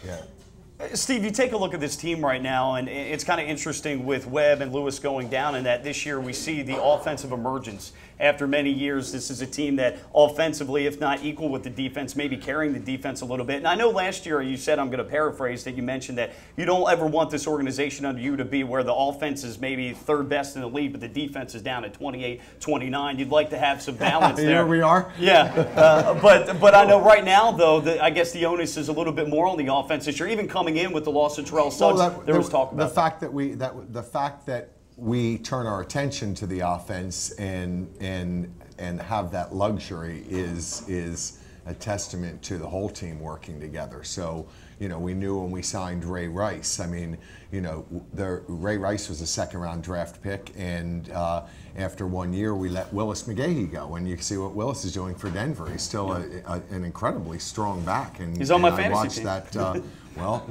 Yeah. Steve, you take a look at this team right now, and it's kind of interesting with Webb and Lewis going down, in that this year we see the offensive emergence. After many years, this is a team that offensively, if not equal with the defense, maybe carrying the defense a little bit. And I know last year you said, I'm going to paraphrase, that you mentioned that you don't ever want this organization under you to be where the offense is maybe third best in the league, but the defense is down at 28, 29. You'd like to have some balance there. Here we are. Yeah, but I know right now, though, that I guess the onus is a little bit more on the offense this year. Even coming in with the loss of Terrell Suggs, there was talk about the fact that we turn our attention to the offense and have that luxury is a testament to the whole team working together. So, you know, we knew when we signed Ray Rice. I mean, you know, Ray Rice was a second-round draft pick, and after 1 year, we let Willis McGahee go. And you can see what Willis is doing for Denver. He's still an incredibly strong back. And he's on my fantasy fantasy team. I watched that. Well.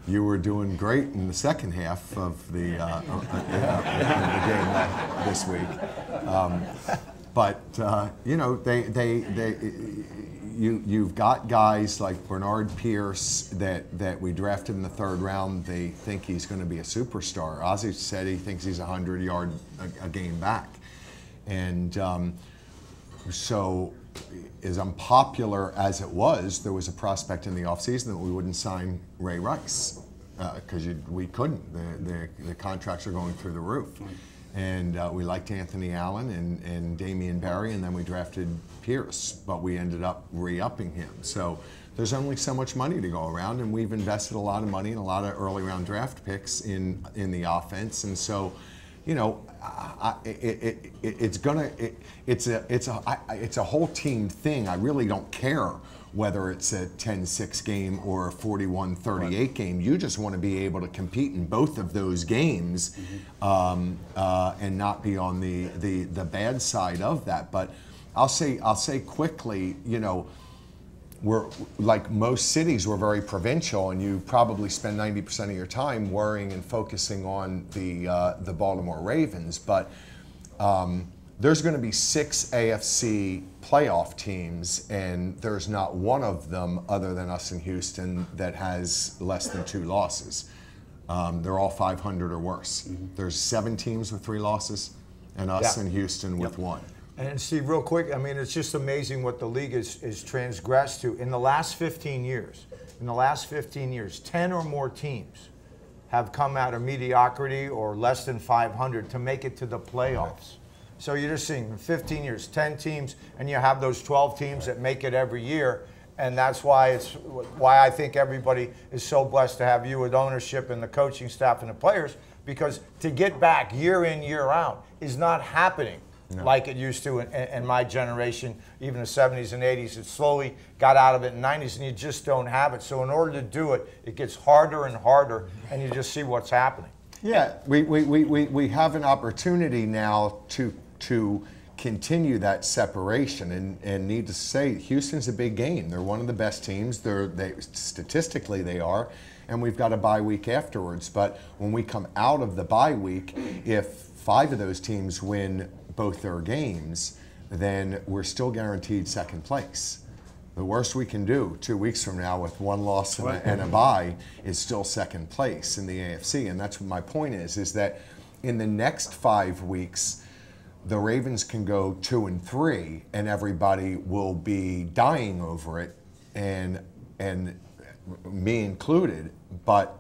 You were doing great in the second half of the game this week, but you know you've got guys like Bernard Pierce that we drafted in the third round. They think he's going to be a superstar. Ozzie said he thinks he's 100-yard a game back, and so as unpopular as it was, there was a prospect in the offseason that we wouldn't sign Ray Rice because we couldn't. The contracts are going through the roof. And we liked Anthony Allen and Damian Barry, and then we drafted Pierce, but we ended up re-upping him. So there's only so much money to go around, and we've invested a lot of money and a lot of early round draft picks in the offense. And so, you know, it's a whole team thing. I really don't care whether it's a 10-6 game or a 41-38 game. You just want to be able to compete in both of those games, and not be on the bad side of that. But I'll say quickly, you know, we're like most cities, we're very provincial, and you probably spend 90% of your time worrying and focusing on the Baltimore Ravens. But there's going to be 6 AFC playoff teams, and there's not one of them other than us in Houston that has less than 2 losses. They're all 500 or worse. There's 7 teams with 3 losses, and us in Houston with 1. And Steve, real quick, I mean, it's just amazing what the league is transgressed to. In the last 15 years, 10 or more teams have come out of mediocrity or less than 500 to make it to the playoffs. So you're just seeing in 15 years, 10 teams, and you have those 12 teams that make it every year. And that's why I think everybody is so blessed to have you with ownership and the coaching staff and the players, because to get back year in, year out is not happening. No. Like it used to in my generation, even the 70s and 80s. It slowly got out of it in the 90s, and you just don't have it. So in order to do it, it gets harder and harder, and you just see what's happening. Yeah, we have an opportunity now to continue that separation, and need to say Houston's a big game. They're one of the best teams. Statistically they are, and we've got a bye week afterwards. But when we come out of the bye week, if 5 of those teams win both their games, then we're still guaranteed second place. The worst we can do 2 weeks from now with 1 loss and a bye is still second place in the AFC. And that's what my point is that in the next 5 weeks, the Ravens can go 2-3, and everybody will be dying over it, and me included, but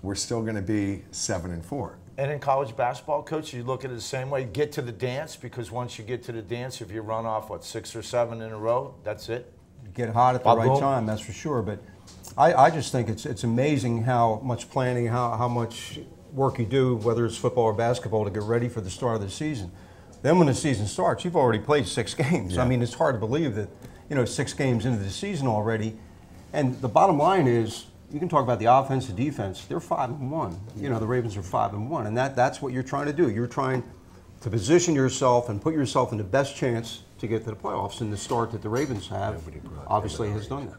we're still going to be 7-4. And in college basketball, Coach, you look at it the same way. Get to the dance, because once you get to the dance, if you run off, 6 or 7 in a row, that's it. You get hot at the right time, that's for sure. But I just think it's amazing how much planning, how much work you do, whether it's football or basketball, to get ready for the start of the season. Then when the season starts, you've already played 6 games. Yeah. I mean, it's hard to believe that, you know, 6 games into the season already. And the bottom line is, you can talk about the offense, the defense. They're 5-1. You know, the Ravens are 5-1, and that's what you're trying to do. You're trying to position yourself and put yourself in the best chance to get to the playoffs. And the start that the Ravens have obviously has done that.